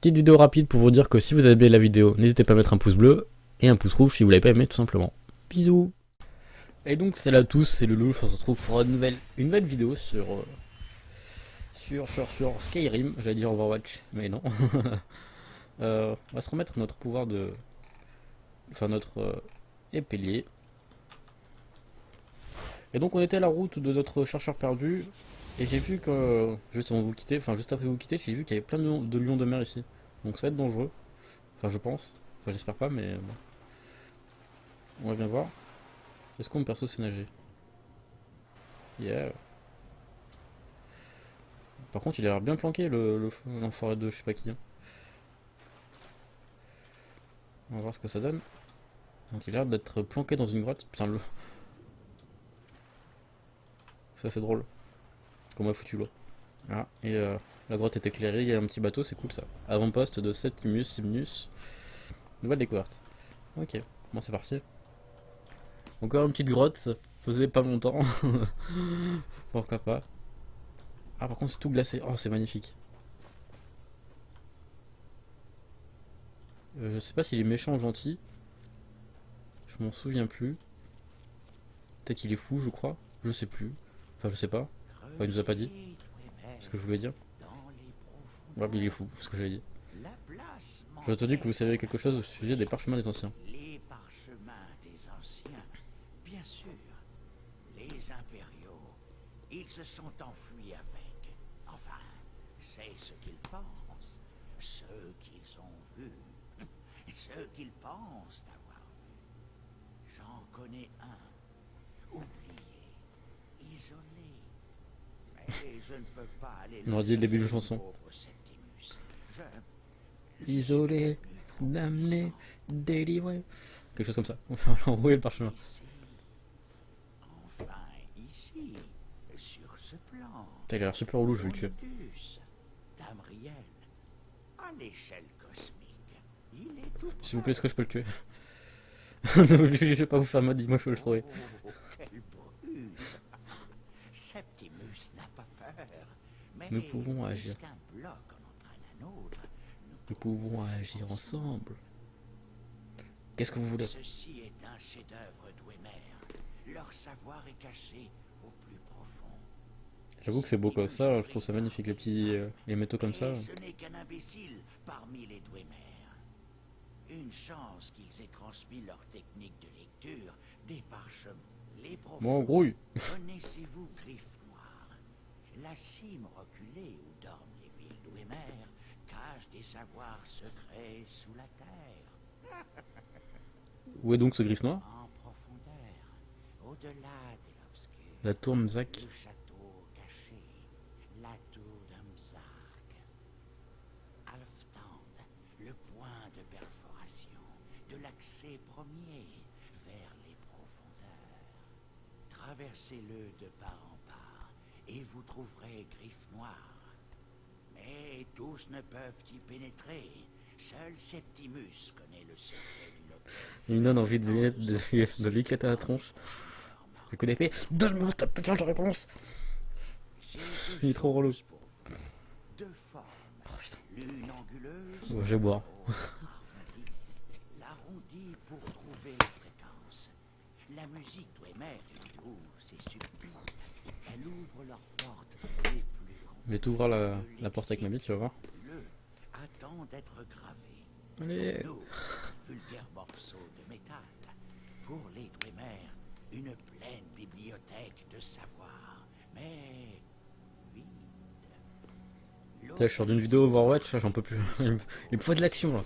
Petite vidéo rapide pour vous dire que si vous avez aimé la vidéo, n'hésitez pas à mettre un pouce bleu et un pouce rouge si vous l'avez pas aimé tout simplement. Bisous. Et donc salut à tous, c'est Loulou, on se retrouve pour une nouvelle vidéo sur Skyrim, j'allais dire Overwatch, mais non. On va se remettre notre pouvoir de... Enfin notre épélier. Et donc on était à la route de notre chercheur perdu, et j'ai vu que, juste avant de vous quitter, enfin juste après vous quitter, j'ai vu qu'il y avait plein de lions de mer ici. Donc ça va être dangereux, enfin je pense, enfin j'espère pas, mais bon. On va bien voir. Est-ce qu'on perso sait nager? Yeah. Par contre, il a l'air bien planqué, l'enfoiré de je sais pas qui, hein. On va voir ce que ça donne. Donc il a l'air d'être planqué dans une grotte. Putain, le... Ça c'est drôle. Qu'on m'a foutu l'eau. Ah, et la grotte est éclairée, il y a un petit bateau, c'est cool ça. Avant-poste de Septimus Simnus. Nouvelle découverte. Ok, bon c'est parti. Encore une petite grotte, ça faisait pas longtemps. Pourquoi pas. Ah par contre c'est tout glacé, oh c'est magnifique. Je sais pas s'il est méchant ou gentil. Je m'en souviens plus. Peut-être qu'il est fou, je crois. Je sais plus. Enfin, je sais pas. Enfin, il nous a pas dit ce que je voulais dire. Ouais, mais il est fou, c'est ce que j'avais dit. J'ai entendu que vous savez quelque chose au sujet des parchemins des anciens. Les parchemins des anciens, bien sûr. Les impériaux, ils se sont enfuis avec. Enfin, c'est ce qu'ils pensent. Ceux qu'ils ont vus. Ceux qu'ils pensent avoir vus. J'en connais un. Oublié. Isolé. Mais je ne peux pas aller On aurait dit le début de la chanson. Isolé, damné, délivré. Quelque chose comme ça. On va enrouler le parchemin. Ici, enfin ici, sur ce plan. Putain, il a l'air super relou, je vais le tuer. Tamriel, à l'échelle cosmique, il est tout S'il vous plaît, est-ce que je peux le tuer? proche. Je vais pas vous faire mal, dis-moi, je peux le trouver. Oh, quelle brute. Septimus n'a pas peur, mais Nous pouvons agir. puisqu'un bloc en entraîne un autre, Nous pouvons agir ensemble. Qu'est-ce que vous voulez? Ceci est un chef-d'œuvre d'Ouémer. Leur savoir est caché au plus profond. J'avoue que c'est beau comme ça, je trouve ça magnifique, les petits les métaux comme ça. Et ce n'est qu'un imbécile parmi les Dwemer. Une chance qu'ils aient transmis leur technique de lecture des parchemins. Les Bon, profonds. grouille. Connaissez-vous Griffe Noire? La cime reculée où dorment les villes d'Ouémer cache des savoirs secrets sous la terre. Où est donc ce griffe noir? En profondeur, au-delà de l'obscur. La tour Mzak. Le château caché, la tour d'Amzark. Alftand, le point de perforation, de l'accès premier vers les profondeurs. Traversez-le de part en part, et vous trouverez Griffe Noire. Mais tous ne peuvent y pénétrer. Seul Septimus connaît le secret du local. Il me donne envie de lui éclater la tronche. Je connais pas. Donne-moi ta putain de réponse. Il est trop relou. Deux formes. Oh putain. L'une anguleuse, Bon, je vais boire. l'autre arrondie. L'arrondi pour trouver la fréquence. La musique d'Ouémer est douce et subtile. Elle ouvre leurs portes les plus Je vais t'ouvrir la porte avec ma bite, tu vas voir. bleu attend d'être gravé. Allez. Nous, vulgaire morceau de métal. Pour les Dwemer, une pleine bibliothèque de savoir. Mais vide. Putain, je sors d'une vidéo Overwatch, là j'en peux plus. Il me faut de l'action là.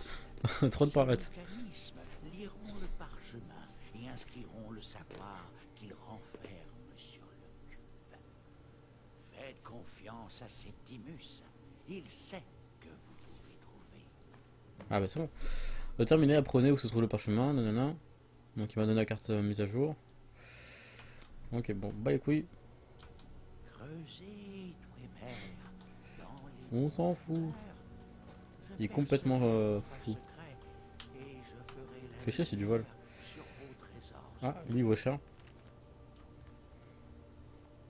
Trop de Ces paraître. mécanismes liront le parchemin et inscriront le savoir qu'ils renferment sur le cube. Faites confiance à Septimus. Il sait que vous pouvez trouver. Ah bah c'est bon. Terminé, apprenez où se trouve le parchemin, nanana. Donc il m'a donné la carte mise à jour. Ok, bon, bah les couilles. Creusez, Dwemer, dans les On s'en fout. profondeurs. Je Il est complètement percerai votre fou. secret et je ferai la Fais chier, c'est du vol. lumière sur vos trésors. Ah, lui il vaut cher.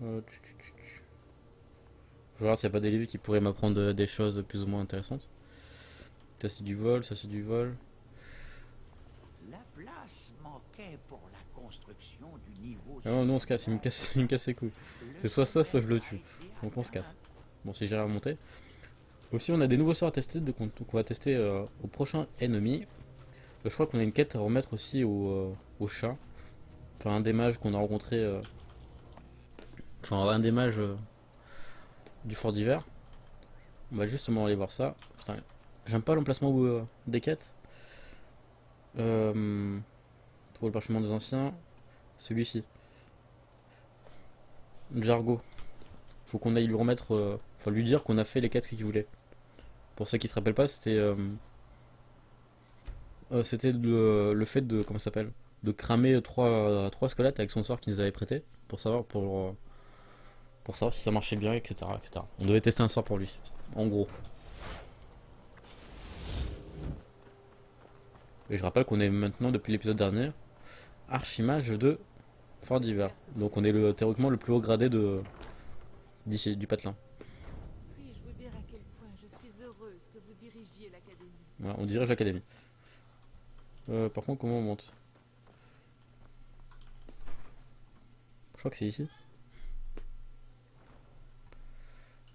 Je vais voir s'il n'y a pas des livres qui pourraient m'apprendre des choses plus ou moins intéressantes. Ça c'est du vol, ça c'est du vol. La place manquait pour la construction du niveau Ah non, on se casse, il me casse les couilles. C'est soit ça, soit je le tue. Donc on se casse. Bon, si j'ai à monter. Aussi, on a des nouveaux sorts à tester, donc on va tester au prochain ennemi. Je crois qu'on a une quête à remettre aussi au chat. Enfin, un des mages qu'on a rencontré. Enfin, un des mages du fort d'hiver. On va justement aller voir ça. Putain, j'aime pas l'emplacement des quêtes. Trouver le parchemin des anciens. Celui-ci. Jargo. Faut qu'on aille lui remettre. Enfin, lui dire qu'on a fait les quêtes qu'il voulait. Pour ceux qui se rappellent pas, c'était le fait de. Comment ça s'appelle? De cramer trois squelettes avec son sort qu'il nous avait prêté. Pour savoir si ça marchait bien, etc., etc. On devait tester un sort pour lui. En gros. Et je rappelle qu'on est maintenant, depuis l'épisode dernier, archimage de Fort d'hiver. Donc on est théoriquement le plus haut gradé d'ici, du patelin. Puis-je vous dire à quel point je suis heureuse que vous dirigiez l'académie. Voilà, on dirige l'académie. Par contre, comment on monte? Je crois que c'est ici.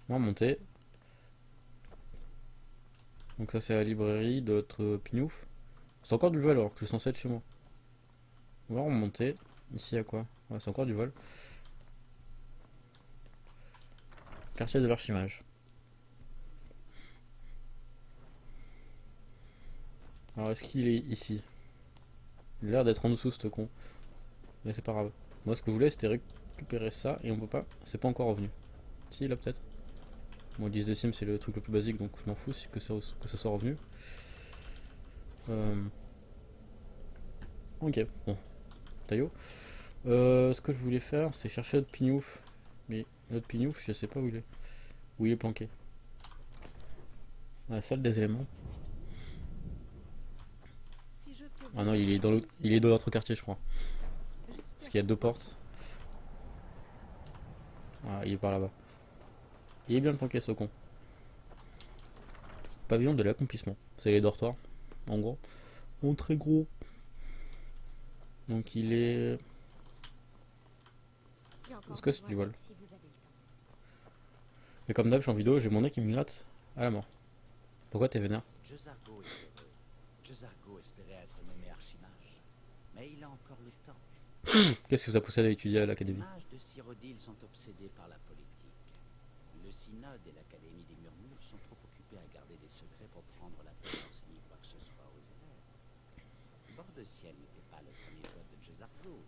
On va monter. Donc ça c'est la librairie de notre pignouf. C'est encore du vol alors que je suis censé être chez moi. On va remonter. Ici à quoi? Ouais, c'est encore du vol. Quartier de l'archimage. Alors est-ce qu'il est ici? Il a l'air d'être en dessous ce con. Mais c'est pas grave. Moi ce que je voulais c'était récupérer ça et on peut pas. C'est pas encore revenu. Si là peut-être. Bon 10 décimes c'est le truc le plus basique donc je m'en fous que ça soit revenu. Ok, bon. Taillot. Ce que je voulais faire c'est chercher notre pignouf. Mais notre pignouf je sais pas où il est. Où il est planqué. La salle des éléments. Si je peux Ah non, il est dans l'autre quartier, je crois. Parce qu'il y a deux portes. Ah, il est par là-bas. Il est bien planqué, ce con. Pavillon de l'accomplissement. C'est les dortoirs, en gros. En très gros. Donc il est. Est-ce que c'est du vol? Et comme d'hab, je suis en vidéo, j'ai mon nez qui me gratte à la mort. Pourquoi t'es vénère? Jezargo est heureux. Jezargo espérait être nommé archimage. Mais il a encore le temps. Qu'est-ce qui vous a poussé à aller étudier à Les l'académie? mages de Cyrodiil sont obsédés par la politique. Le synode et l'académie des murmures sont trop occupés à garder des secrets pour prendre la peine d'enseigner quoi que ce soit aux élèves. Bord de ciel n'était pas le premier choix de Jezargo.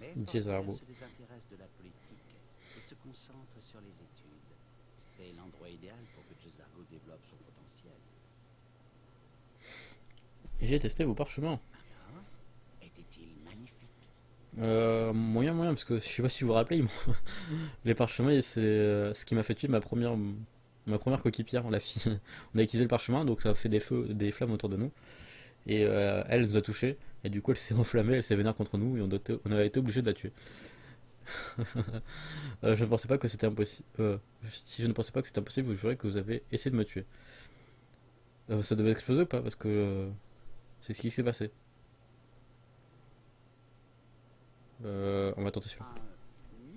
Mais Jezargo. Fort se désintéresse de la politique et se concentre sur les études. C'est l'endroit idéal pour que Jezargo développe son potentiel. Et j'ai testé vos parchemins. Hein? Était-il magnifique? Moyen, parce que je sais pas si vous vous rappelez, les parchemins, c'est ce qui m'a fait tuer ma première coéquipière, la fille. On a utilisé le parchemin, donc ça a fait des feux, des flammes autour de nous. Et elle nous a touché, et du coup elle s'est enflammée, elle s'est vénère contre nous, et on a été obligé de la tuer. Je ne pensais pas que c'était impossible. Si je ne pensais pas que c'était impossible, vous jurez que vous avez essayé de me tuer. Ça devait exploser ou pas? Parce que c'est ce qui s'est passé. On va tenter celui-là.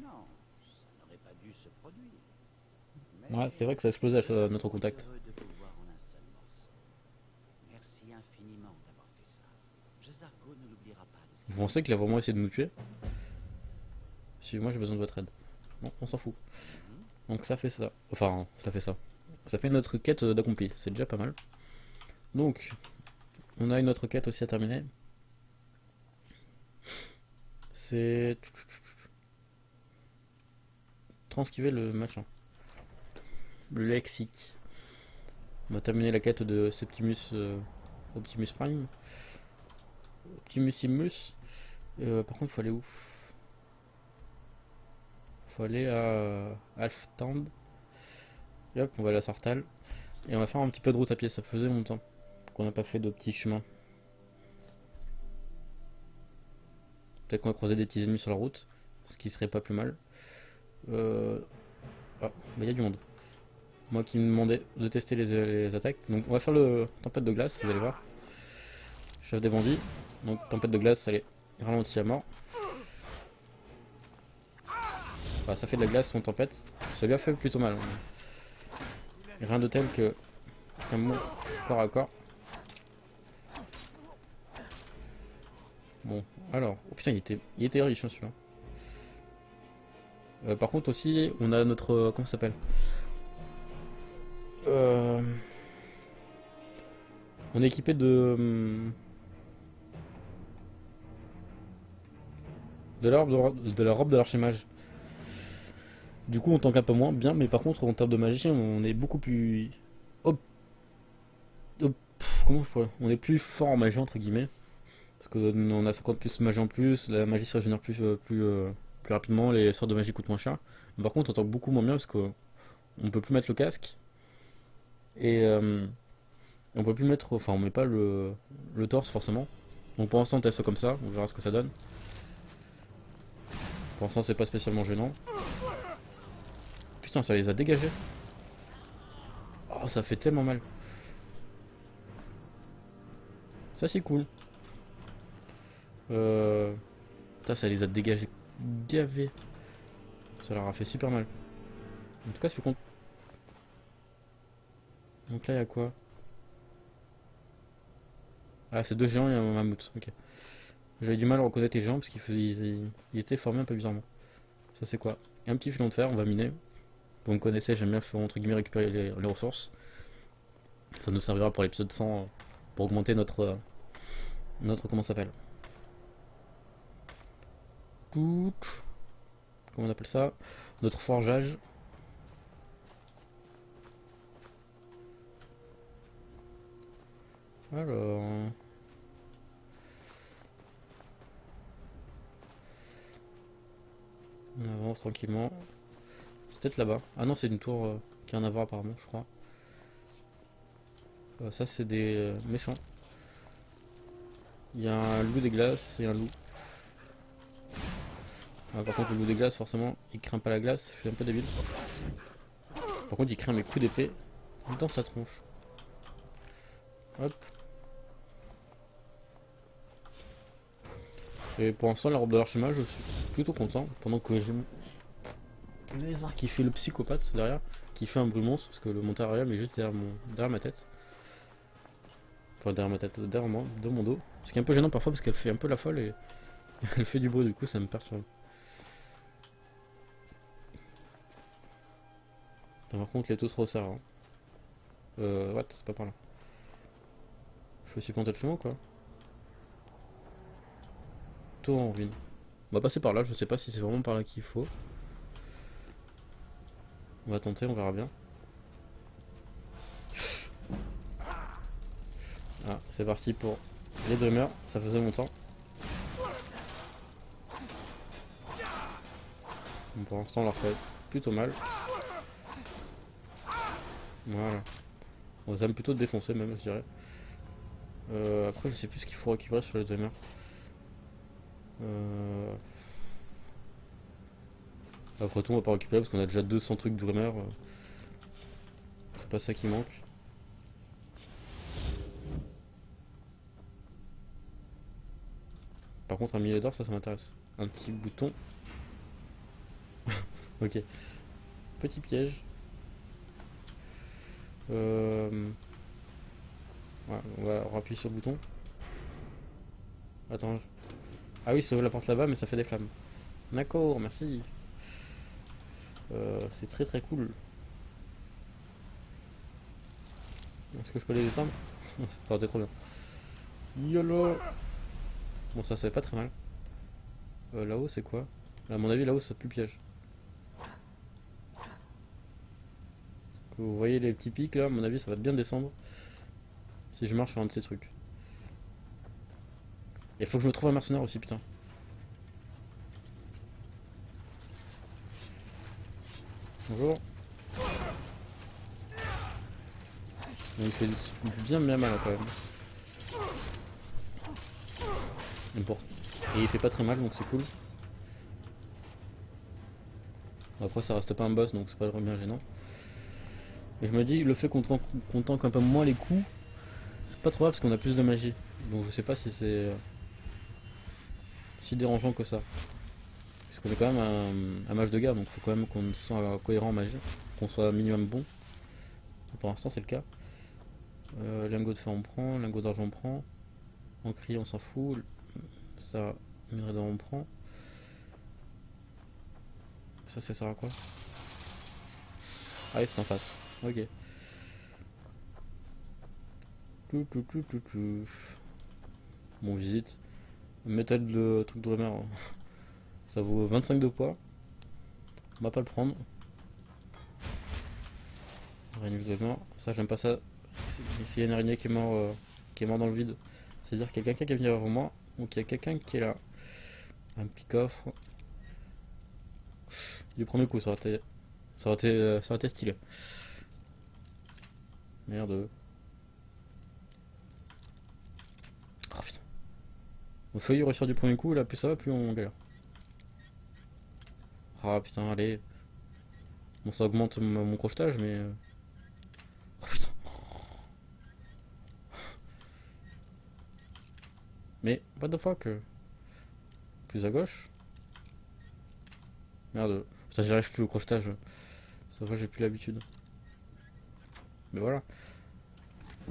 Non, ça n'aurait pas dû se produire. Ouais, c'est vrai que ça a explosé à notre contact. Heureux de vous voir en un seul morceau. Merci infiniment d'avoir fait ça. Jezargo ne l'oubliera pas de ses Vous pensez qu'il a vraiment essayé de nous tuer? Si moi j'ai besoin de votre aide. Non, on s'en fout. Donc ça fait ça. Enfin, ça fait ça. Ça fait notre quête d'accompli. C'est déjà pas mal. Donc, on a une autre quête aussi à terminer. C'est transcriver le machin. Le lexique. On va terminer la quête de Septimus Optimus Prime. Optimusimus. Par contre, il faut aller où? Faut aller à Alftand. Et hop, on va aller à Sartal. Et on va faire un petit peu de route à pied. Ça faisait longtemps qu'on n'a pas fait de petits chemins. Peut-être qu'on va croiser des petits ennemis sur la route. Ce qui serait pas plus mal. Ah, bah il y a du monde. Moi qui me demandais de tester les attaques. Donc on va faire le tempête de glace, vous allez voir. Chef des bandits. Donc tempête de glace, ça les ralentit à mort. Bah, ça fait de la glace son tempête. Ça lui a fait plutôt mal. Rien de tel que un mot corps à corps. Bon, alors. Oh putain, il était riche hein, celui-là. Par contre aussi, on a notre... comment ça s'appelle on est équipé de la robe de l'archimage. Du coup, on tank un peu moins bien, mais par contre, en termes de magie, on est beaucoup plus... Hop. Comment je pourrais... On est plus fort en magie, entre guillemets. Parce qu'on a 50 plus magie en plus, la magie se régénère plus rapidement, les sorts de magie coûtent moins cher. Mais par contre, on tank beaucoup moins bien parce qu'on peut plus mettre le casque. Et on peut plus mettre... Enfin, on met pas le torse, forcément. Donc pour l'instant, on teste comme ça, on verra ce que ça donne. Pour l'instant, c'est pas spécialement gênant. Putain, ça les a dégagés. Oh, ça fait tellement mal. Ça, c'est cool. Putain, ça les a dégagés gavés. Ça leur a fait super mal. En tout cas, je suis content. Donc là, il y a quoi? Ah, c'est deux géants et un mammouth. Ok. J'avais du mal à reconnaître les géants parce qu'ils étaient formés un peu bizarrement. Ça, c'est quoi? Un petit filon de fer, on va miner. Vous me connaissez, j'aime bien entre guillemets récupérer les ressources. Ça nous servira pour l'épisode 100 pour augmenter notre comment ça s'appelle? Comment on appelle ça? Notre forgeage. Alors... on avance tranquillement. C'est peut-être là-bas. Ah non, c'est une tour qui a un avoir apparemment, je crois. Ça, c'est des méchants. Il y a un loup des glaces et un loup. Ah, par contre, le loup des glaces, forcément, il craint pas la glace. Je suis un peu débile. Par contre, il craint mes coups d'épée dans sa tronche. Hop. Et pour l'instant, la robe de l'archimage, je suis plutôt content. Pendant que j'ai le lézard qui fait le psychopathe derrière, qui fait un bruit monstre, parce que le monteur est juste derrière ma tête. Enfin, derrière ma tête, derrière moi, dans mon dos. Ce qui est un peu gênant parfois parce qu'elle fait un peu la folle et elle fait du bruit, du coup ça me perturbe. Par contre, les tous trop hein. What? C'est pas par là. Je me suis planté le chemin ou quoi? Tout en ruine. On va passer par là, je sais pas si c'est vraiment par là qu'il faut. On va tenter, on verra bien. Ah, c'est parti pour les Dreamers, ça faisait longtemps. Bon, pour l'instant, on leur fait plutôt mal. Voilà. On les aime plutôt défoncer, même, je dirais. Après, je sais plus ce qu'il faut récupérer sur les Dreamers. Après tout, on va pas récupérer parce qu'on a déjà 200 trucs Dreamer. C'est pas ça qui manque. Par contre, un millier d'or, ça m'intéresse. Un petit bouton. Ok. Petit piège. Ouais, on va appuyer sur le bouton. Attends. Ah oui, ça ouvre la porte là-bas, mais ça fait des flammes. D'accord, merci. C'est très très cool. Est-ce que je peux les éteindre? Ça aurait été trop bien. YOLO. Bon, ça c'est pas très mal. Là-haut, c'est quoi? Là, à mon avis, là-haut, ça pue le piège. Vous voyez les petits pics là, à mon avis, ça va bien descendre. Si je marche sur un de ces trucs. Il faut que je me trouve un mercenaire aussi, putain. Bonjour. Il fait bien mal quand même. Et il fait pas très mal, donc c'est cool. Après, ça reste pas un boss, donc c'est pas vraiment bien gênant. Et je me dis, le fait qu'on tank un peu moins les coups, c'est pas trop grave parce qu'on a plus de magie. Donc je sais pas si c'est si dérangeant que ça. Puisqu'on est quand même un mage de guerre, donc faut quand même qu'on soit cohérent en magie, qu'on soit minimum bon. Et pour l'instant c'est le cas. Lingot de fer on prend, lingot d'argent on prend. Encrier on s'en fout. Ça, minerai d'or on prend. Ça sert à quoi? Ah oui c'est en face. Ok. Bon visite. Métal de truc de mer. Ça vaut 25 de poids. On va pas le prendre. Araignée de mort. Ça j'aime pas ça. S'il y a une araignée qui est mort dans le vide, c'est-à-dire qu'il y a quelqu'un qui est venu avant moi, ou qu'il y a quelqu'un qui est là. Un petit coffre. Du premier coup, ça aurait été stylé. Merde. Oh putain. On feuille réussir du premier coup, là plus ça va, plus on galère. Ah putain, allez. Bon, ça augmente mon crochetage, mais. Oh putain. Mais, what the fuck? Plus à gauche. Merde. Putain, j'y arrive plus au crochetage. Ça va, j'ai plus l'habitude. Mais voilà.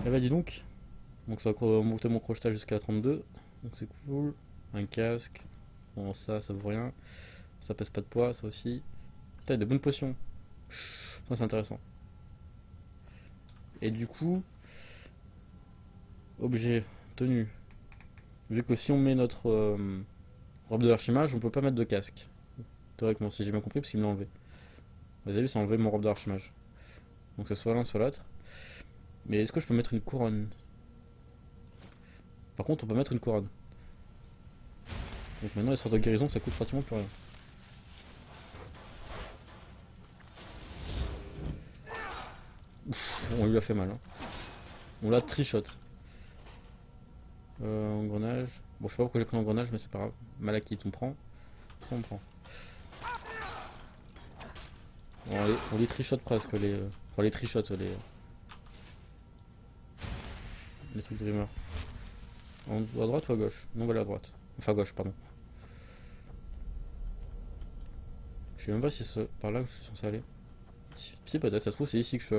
Et bah dis donc. Donc ça va monter mon crochetage jusqu'à 32. Donc c'est cool. Un casque. Bon ça vaut rien. Ça pèse pas de poids, ça aussi. Putain, de bonnes potions. Ça c'est intéressant. Et du coup, objet, tenue. Vu que si on met notre robe de l'archimage, on peut pas mettre de casque. Théoriquement, si j'ai bien compris, parce qu'il me l'a enlevé. Vous avez vu, ça a enlevé mon robe de l'archimage. Donc c'est soit l'un, soit l'autre. Mais est-ce que je peux mettre une couronne? Par contre, on peut mettre une couronne. Donc maintenant, les sorts de guérison, ça coûte pratiquement plus rien. Ouf, on lui a fait mal. Hein. On l'a trichote. Engrenage. Bon, je sais pas pourquoi j'ai pris l'engrenage, mais c'est pas grave. Malachite, on prend. Ça, on prend. Bon, on les trichote presque, les. Enfin, les trichote, les trucs de rumeur. À droite ou à gauche? Non, on va aller à droite. Enfin, à gauche, pardon. Je sais même pas si c'est par là que je suis censé aller. Si, peut-être, ça se trouve, c'est ici que je suis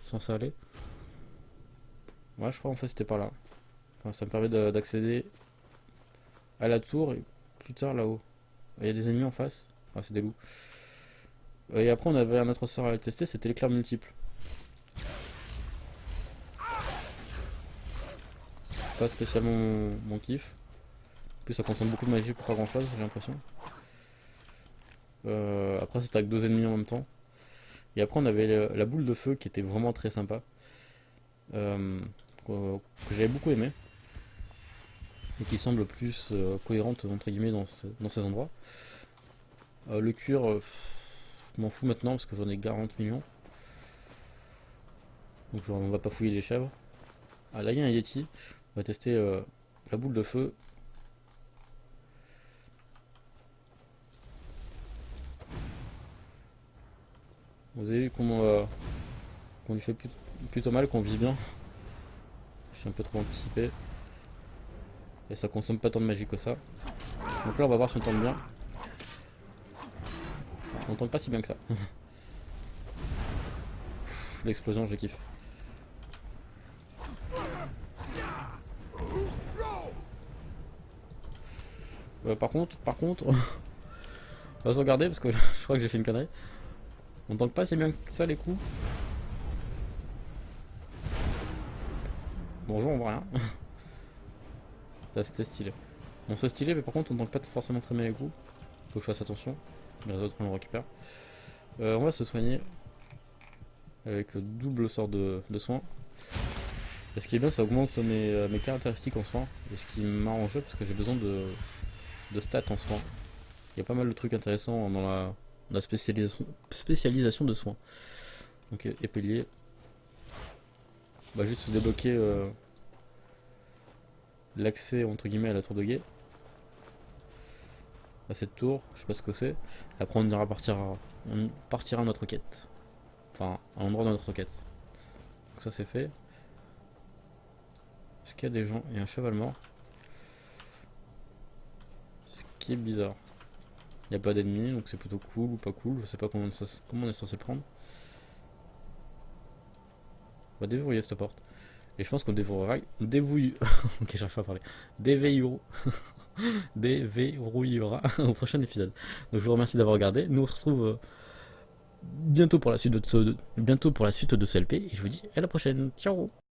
censé aller. Ouais, je crois en fait c'était par là. Enfin, ça me permet d'accéder à la tour et plus tard là-haut. Il y a des ennemis en face. Ah, c'est des loups. Et après, on avait un autre sort à tester, c'était l'éclair multiple. Pas spécialement mon kiff. En plus, ça consomme beaucoup de magie pour pas grand chose, j'ai l'impression. Après, c'était avec deux ennemis en même temps. Et après, on avait la boule de feu qui était vraiment très sympa. Que j'avais beaucoup aimé. Et qui semble plus cohérente, entre guillemets, dans ces endroits. Le cuir, je m'en fous maintenant parce que j'en ai 40 millions. Donc on va pas fouiller les chèvres. Ah là il y a un Yeti. On va tester la boule de feu. Vous avez vu qu'on lui fait plutôt mal, qu'on vise bien. Je suis un peu trop anticipé. Et ça consomme pas tant de magie que ça. Donc là on va voir si on tente bien. On tente pas si bien que ça. L'explosion je kiffe. Par contre, on va se regarder parce que je crois que j'ai fait une connerie. On tank pas si bien que ça les coups. Bonjour, on voit rien. Ça c'était stylé. Bon c'est stylé mais par contre on tank pas forcément très bien les coups. Faut que je fasse attention. Les autres on le récupère. On va se soigner avec double sort de soins. Et ce qui est bien, ça augmente mes caractéristiques en soins. Et ce qui m'arrange parce que j'ai besoin de stats en soins. Il y a pas mal de trucs intéressants dans la spécialisation de soins. Donc épelier. On va juste débloquer l'accès entre guillemets à la tour de guet. À cette tour, je sais pas ce que c'est. Après on partira à notre quête. Enfin, à l'endroit de notre quête. Donc ça c'est fait. Est-ce qu'il y a des gens? Il y a un cheval mort. Ce qui est bizarre. Il n'y a pas d'ennemis, donc c'est plutôt cool ou pas cool. Je sais pas comment on est censé prendre. On va déverrouiller cette porte. Et je pense qu'on déverrouillera. Ok, j'arrive pas à parler. Déverrouillera au prochain épisode. Donc je vous remercie d'avoir regardé. Nous on se retrouve bientôt pour la suite de CLP. Et je vous dis à la prochaine. Ciao.